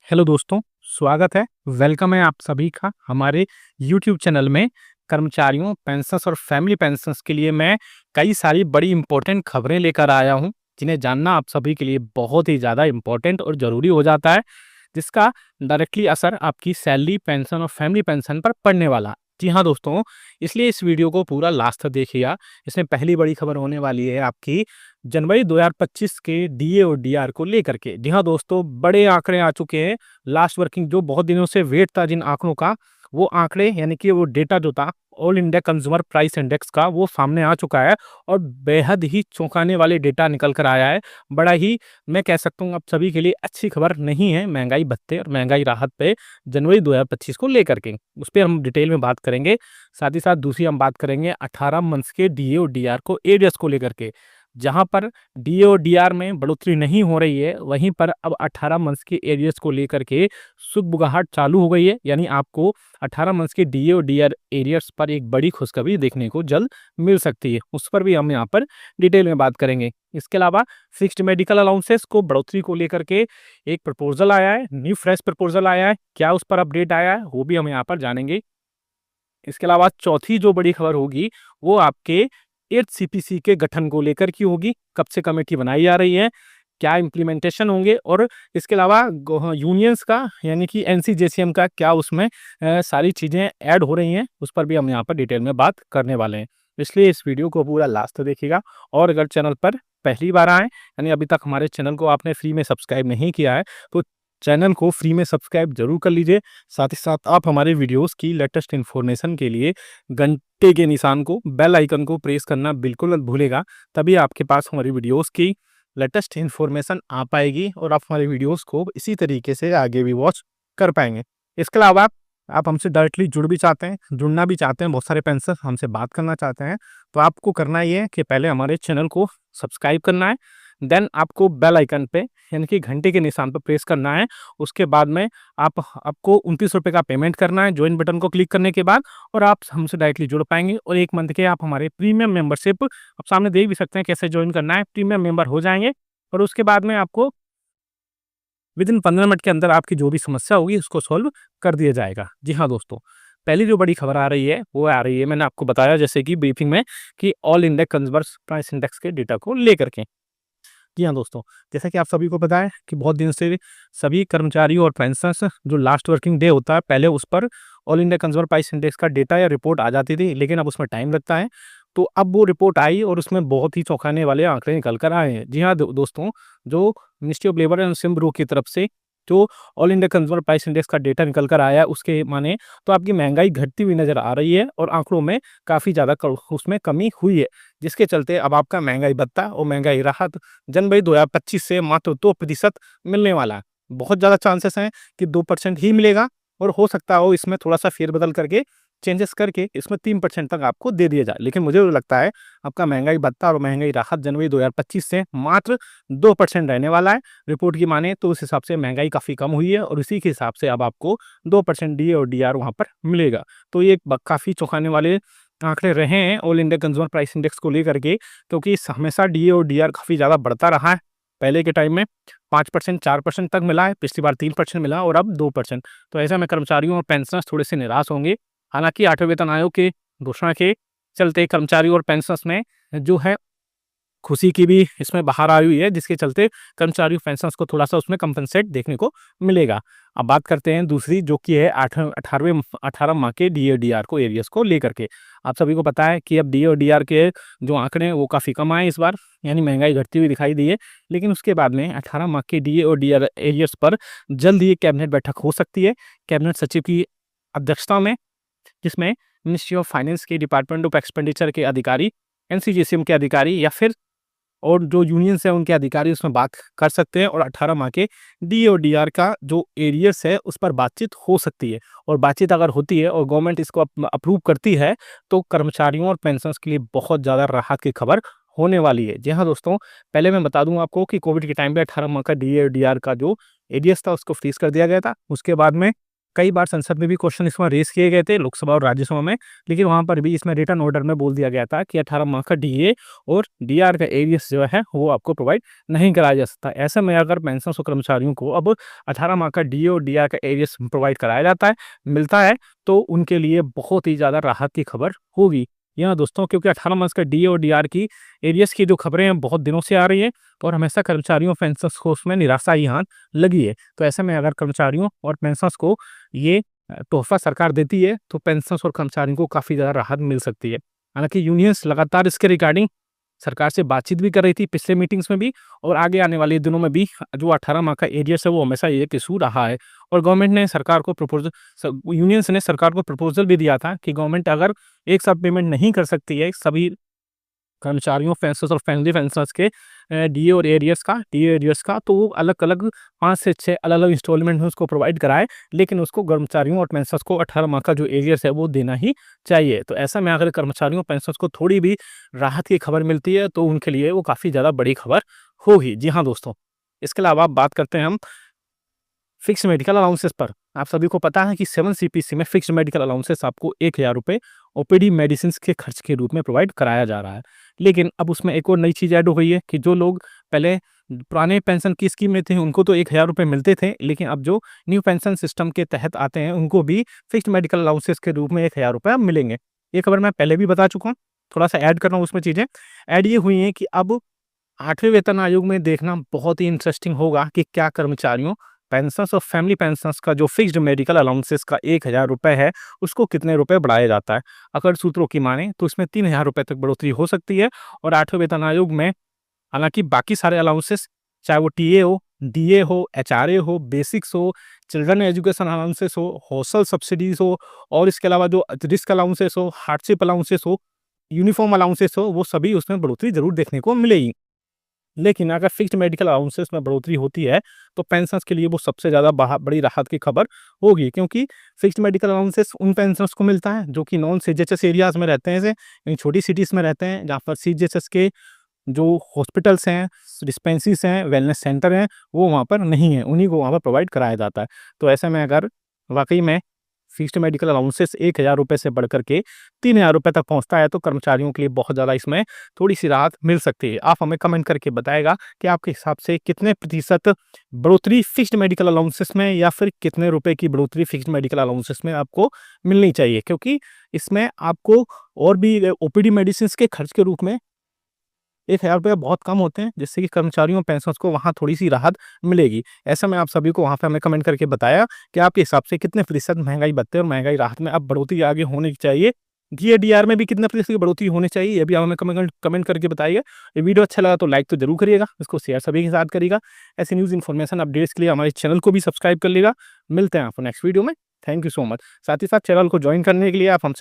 Hello दोस्तों, स्वागत है, वेलकम है आप सभी का हमारे यूट्यूब चैनल में। कर्मचारियों, पेंशन्स और फैमिली पेंशन्स के लिए मैं कई सारी बड़ी इम्पोर्टेंट खबरें लेकर आया हूँ, जिन्हें जानना आप सभी के लिए बहुत ही ज़्यादा इम्पोर्टेंट और ज़रूरी हो जाता है, जिसका डायरेक्टली असर आपकी सैलरी, पेंशन और फैमिली पेंशन पर पड़ने वाला है। जी हाँ दोस्तों, इसलिए इस वीडियो को पूरा लास्ट तक देखिएगा। इसमें पहली बड़ी खबर होने वाली है आपकी जनवरी 2025 के डीए और डीआर को लेकर के। जी हाँ दोस्तों, बड़े आंकड़े आ चुके हैं। लास्ट वर्किंग जो बहुत दिनों से वेट था जिन आंकड़ों का, वो आंकड़े यानी कि वो डेटा जो था all India consumer price index का, वो सामने आ चुका है और बेहद ही चौंकाने वाले डेटा निकल कर आया है। बड़ा ही, मैं कह सकता हूँ आप सभी के लिए अच्छी खबर नहीं है महंगाई भत्ते और महंगाई राहत पे जनवरी 2025 को लेकर के। उस पर हम डिटेल में बात करेंगे। साथ ही साथ दूसरी हम बात करेंगे 18 मंथ्स के डीए और डीआर को एरियर्स को लेकर के। जहां पर डीए और डीआर में बढ़ोतरी नहीं हो रही है, वहीं पर अब 18 मंथ्स के एरियर्स को लेकर के सुगबुगाहट चालू हो गई है। यानी आपको 18 मंथ्स के डीए और डीआर एरियर्स पर एक बड़ी खुशखबरी देखने को जल्द मिल सकती है। उस पर भी हम यहाँ पर डिटेल में बात करेंगे। इसके अलावा फिक्स्ड मेडिकल अलाउंसेस को बढ़ोतरी को लेकर के एक प्रपोजल आया है, न्यू फ्रेश प्रपोजल आया है। क्या उस पर अपडेट आया है, वो भी हम यहाँ पर जानेंगे। इसके अलावा चौथी जो बड़ी खबर होगी, वो आपके 8th सीपीसी के गठन को लेकर की होगी। कब से कमेटी बनाई जा रही है, क्या इम्प्लीमेंटेशन होंगे, और इसके अलावा यूनियंस का यानी कि एनसीजेसीएम का क्या उसमें सारी चीज़ें ऐड हो रही हैं, उस पर भी हम यहाँ पर डिटेल में बात करने वाले हैं। इसलिए इस वीडियो को पूरा लास्ट तक देखिएगा। और अगर चैनल पर पहली बार आए, यानी अभी तक हमारे चैनल को आपने फ्री में सब्सक्राइब नहीं किया है, तो चैनल को फ्री में सब्सक्राइब जरूर कर लीजिए। साथ ही साथ आप हमारे वीडियोस की लेटेस्ट इन्फॉर्मेशन के लिए घंटे के निशान को, बेल आइकन को प्रेस करना बिल्कुल मत भूलेगा। तभी आपके पास हमारी वीडियोस की लेटेस्ट इन्फॉर्मेशन आ पाएगी और आप हमारे वीडियोस को इसी तरीके से आगे भी वॉच कर पाएंगे। इसके अलावा आप हमसे डायरेक्टली जुड़ना भी चाहते हैं, बहुत सारे पेंशनर हमसे बात करना चाहते हैं, तो आपको करना ये है कि पहले हमारे चैनल को सब्सक्राइब करना है, देन आपको बेल आइकन पे यानी कि घंटे के निशान पर प्रेस करना है। उसके बाद में आपको 29 रुपये का पेमेंट करना है ज्वाइन बटन को क्लिक करने के बाद, और आप हमसे डायरेक्टली जुड़ पाएंगे। और 1 मंथ के आप हमारे प्रीमियम मेंबरशिप, आप सामने देख भी सकते हैं कैसे ज्वाइन करना है, प्रीमियम मेंबर हो जाएंगे। और उसके बाद में आपको विदिन 15 मिनट के अंदर आपकी जो भी समस्या होगी उसको सॉल्व कर दिया जाएगा। जी हाँ दोस्तों, पहली जो बड़ी खबर आ रही है वो आ रही है, मैंने आपको बताया जैसे कि ब्रीफिंग में, कि all India consumer price index के डेटा को लेकर के। जी हाँ दोस्तों, जैसा कि आप सभी को पता है कि बहुत दिन से सभी कर्मचारियों और पेंशनर्स जो लास्ट वर्किंग डे होता है, पहले उस पर all India consumer price index का डेटा या रिपोर्ट आ जाती थी, लेकिन अब उसमें टाइम लगता है। तो अब वो रिपोर्ट आई और उसमें बहुत ही चौंकाने वाले आंकड़े निकल कर आए हैं। जी हाँ दोस्तों, जो ministry of labour and SIM bureau की तरफ से जो all India consumer price index का डेटा निकल कर आया है, उसके माने तो आपकी महंगाई घटती हुई नजर आ रही है और आंकड़ों में काफ़ी ज़्यादा उसमें कमी हुई है, जिसके चलते अब आपका महंगाई भत्ता और महंगाई राहत जनवरी 2025 से मात्र 2% मिलने वाला है। बहुत ज़्यादा चांसेस हैं कि 2% ही मिलेगा, और हो सकता हो इसमें थोड़ा सा फेरबदल करके, चेंजेस करके इसमें 3% तक आपको दे दिया जाए। लेकिन मुझे तो लगता है आपका महंगाई भत्ता और महंगाई राहत जनवरी 2025 से मात्र 2% रहने वाला है। रिपोर्ट की माने तो उस हिसाब से महंगाई काफ़ी कम हुई है और इसी के हिसाब से अब आपको 2% डी और डीआर वहाँ पर मिलेगा। तो ये काफ़ी चौंकाने वाले आंकड़े रहे हैं all India consumer price index को लेकर के, क्योंकि हमेशा डी और डीआर काफ़ी ज़्यादा बढ़ता रहा है। पहले के टाइम में 5% 4% तक मिला है, पिछली बार 3% मिला और अब 2%। तो ऐसे में कर्मचारियों और पेंशनर्स थोड़े से निराश होंगे। हालांकि 8वें वेतन आयोग के घोषणा के चलते कर्मचारियों और पेंशनर्स में जो है खुशी की भी इसमें बाहर आई हुई है, जिसके चलते कर्मचारी पेंशनर्स को थोड़ा सा उसमें कंपनसेट देखने को मिलेगा। अब बात करते हैं दूसरी, जो कि है 18 माह के डी और डीआर को एरियर्स को लेकर के। आप सभी को पता है कि अब डी और डीआर के जो आंकड़े हैं वो काफ़ी कम आए इस बार, यानी महंगाई घटती हुई दिखाई दी है। लेकिन उसके बाद में 18 माह के डी और डीआर एरियर्स पर जल्द ही कैबिनेट बैठक हो सकती है, कैबिनेट सचिव की अध्यक्षता में, जिसमें मिनिस्ट्री ऑफ फाइनेंस के डिपार्टमेंट ऑफ एक्सपेंडिचर के अधिकारी, एनसीजीसीएम के अधिकारी या फिर और जो यूनियंस है उनके अधिकारी उसमें बात कर सकते हैं, और 18 माह के डी और डीआर का जो एरियर्स है उस पर बातचीत हो सकती है। और बातचीत अगर होती है और गवर्नमेंट इसको अप्रूव करती है, तो कर्मचारियों और पेंशनर्स के लिए बहुत ज़्यादा राहत की खबर होने वाली है। जी हाँ दोस्तों, पहले मैं बता दूं आपको कि कोविड के टाइम पे 18 माह का डी और डीआर का जो एरियर्स था उसको फ्रीज कर दिया गया था। उसके बाद में कई बार संसद में भी क्वेश्चन इसमें रेज़ किए गए थे, लोकसभा और राज्यसभा में, लेकिन वहाँ पर भी इसमें रिटन ऑर्डर में बोल दिया गया था कि 18 माह का डीए और डीआर का एरियर्स जो है, वो आपको प्रोवाइड नहीं कराया जा सकता। ऐसे में अगर पेंशनर्स और कर्मचारियों को अब 18 माह का डीए और डीआर का एरियर्स प्रोवाइड कराया जाता है, मिलता है, तो उनके लिए बहुत ही ज़्यादा राहत की खबर होगी। जी हाँ दोस्तों, क्योंकि 18 मंथ्स का डीए और डीआर की एरियर्स की जो खबरें हैं बहुत दिनों से आ रही हैं और हमेशा कर्मचारियों पेंशनर्स को उसमें निराशा ही हाथ लगी है। तो ऐसे में अगर कर्मचारियों और पेंशनर्स को ये तोहफ़ा सरकार देती है, तो पेंशनर्स और कर्मचारियों को काफ़ी ज़्यादा राहत मिल सकती है। हालाँकि यूनियंस लगातार इसके रिगार्डिंग सरकार से बातचीत भी कर रही थी पिछले मीटिंग्स में भी, और आगे आने वाले दिनों में भी जो 18 माह का एरियर्स है वो हमेशा ये एक इशू रहा है। और गवर्नमेंट ने सरकार को यूनियंस ने सरकार को प्रपोज़ल भी दिया था कि गवर्नमेंट अगर एक साथ पेमेंट नहीं कर सकती है सभी कर्मचारियों, पेंशनर्स और फैमिली पेंशनर्स के डीए एरियर्स का, तो वो अलग-अलग 5 से 6 अलग-अलग इंस्टॉलमेंट में उसको प्रोवाइड कराएँ, लेकिन उसको कर्मचारियों और पेंशनर्स को 18 माह का जो एरियर्स है वो देना ही चाहिए। तो ऐसा में अगर कर्मचारियों, पेंशनर्स को थोड़ी भी राहत की खबर मिलती है, तो उनके लिए वो काफ़ी ज़्यादा बड़ी खबर होगी। जी हाँ दोस्तों, इसके अलावा आप बात करते हैं हम फिक्स्ड मेडिकल अलाउंसेस पर। आप सभी को पता है कि 7 सीपीसी में फिक्स्ड मेडिकल अलाउंसेस आपको ₹1000 ओपीडी मेडिसिन्स के खर्च के रूप में प्रोवाइड कराया जा रहा है। लेकिन अब उसमें एक और नई चीज़ ऐड हो गई है कि जो लोग पहले पुराने पेंशन की स्कीम में थे, उनको तो ₹1000 मिलते थे, लेकिन अब जो न्यू पेंशन सिस्टम के तहत आते हैं, उनको भी फिक्स्ड मेडिकल अलाउंसेस के रूप में ₹1000 अब मिलेंगे। ये खबर मैं पहले भी बता चुका हूँ, थोड़ा-सा ऐड कर रहा हूँ उसमें चीज़ें। ऐड ये हुई हैं कि अब 8वें वेतन आयोग में देखना बहुत ही इंटरेस्टिंग होगा कि क्या कर्मचारियों, पेंशनर्स और फैमिली पेंशनर्स का जो फिक्स्ड मेडिकल अलाउंसेस का ₹1000 है, उसको कितने रुपए बढ़ाया जाता है। अगर सूत्रों की मानें तो इसमें ₹3000 तक बढ़ोतरी हो सकती है, और 8वें वेतन आयोग में हालाँकि बाकी सारे अलाउंसेस, चाहे वो टीए हो, डीए हो, एचआरए हो, बेसिक्स हो, चिल्ड्रन एजुकेशन अलाउंसेस हो, हॉस्टल सब्सिडीज़ हो, और इसके अलावा जो रिस्क अलाउंसेस हो, हार्डशिप अलाउंसेस हो, यूनिफ़ॉर्म अलाउंसेस हो, वो सभी उसमें बढ़ोतरी ज़रूर देखने को मिलेगी। लेकिन अगर फिक्स्ड मेडिकल अलाउंसेस में बढ़ोतरी होती है, तो पेंशनर्स के लिए वो सबसे ज़्यादा बड़ी राहत की खबर होगी, क्योंकि फिक्स्ड मेडिकल अलाउंसेस उन पेंशनर्स को मिलता है जो कि नॉन सीजीएचएस एरियाज़ में रहते हैं, जैसे कहीं छोटी सिटीज़ में रहते हैं, जहाँ पर सीजीएचएस के जो हॉस्पिटल्स हैं, डिस्पेंसरीज़ हैं, वेलनेस सेंटर हैं, वो वहाँ पर नहीं है, उन्हीं को वहाँ पर प्रोवाइड कराया जाता है। तो ऐसे में अगर वाक़ई में फिक्स्ड मेडिकल अलाउंसेस ₹1000 से बढ़कर के ₹3000 तक पहुँचता है, तो कर्मचारियों के लिए बहुत ज़्यादा इसमें थोड़ी-सी राहत मिल सकती है। आप हमें कमेंट करके बताइएगा कि आपके हिसाब से कितने प्रतिशत बढ़ोतरी फिक्स्ड मेडिकल अलाउंसेस में, या फिर कितने रुपए की बढ़ोतरी फिक्स्ड मेडिकल अलाउंसेस में आपको मिलनी चाहिए? क्योंकि इसमें आपको और भी ओपीडी मेडिसिन्स के खर्च के रूप में ₹1000 बहुत कम होते हैं, जिससे कि कर्मचारियों, पेंशनर्स को वहाँ थोड़ी-सी राहत मिलेगी। ऐसे में आप सभी को वहाँ पे हमें कमेंट करके बताया कि आपके हिसाब से कितने प्रतिशत महँगाई भत्ते और महँगाई राहत में अब बढ़ोतरी आगे होनी चाहिए। डीए-डीआर में भी कितने प्रतिशत की बढ़ोतरी होनी चाहिए, ये भी आप हमें कमेंट करके बताइए। ये वीडियो अच्छा लगा तो लाइक तो ज़रूर करिएगा, इसको शेयर सभी के साथ करिएगा। ऐसी न्यूज़ इन्फॉर्मेशन अपडेट्स के लिए हमारे चैनल को भी सब्सक्राइब कर लीजिएगा। मिलते हैं आपको नेक्स्ट वीडियो में। Thank you so much. साथ ही साथ चैनल को जॉइन करने के लिए आप हमसे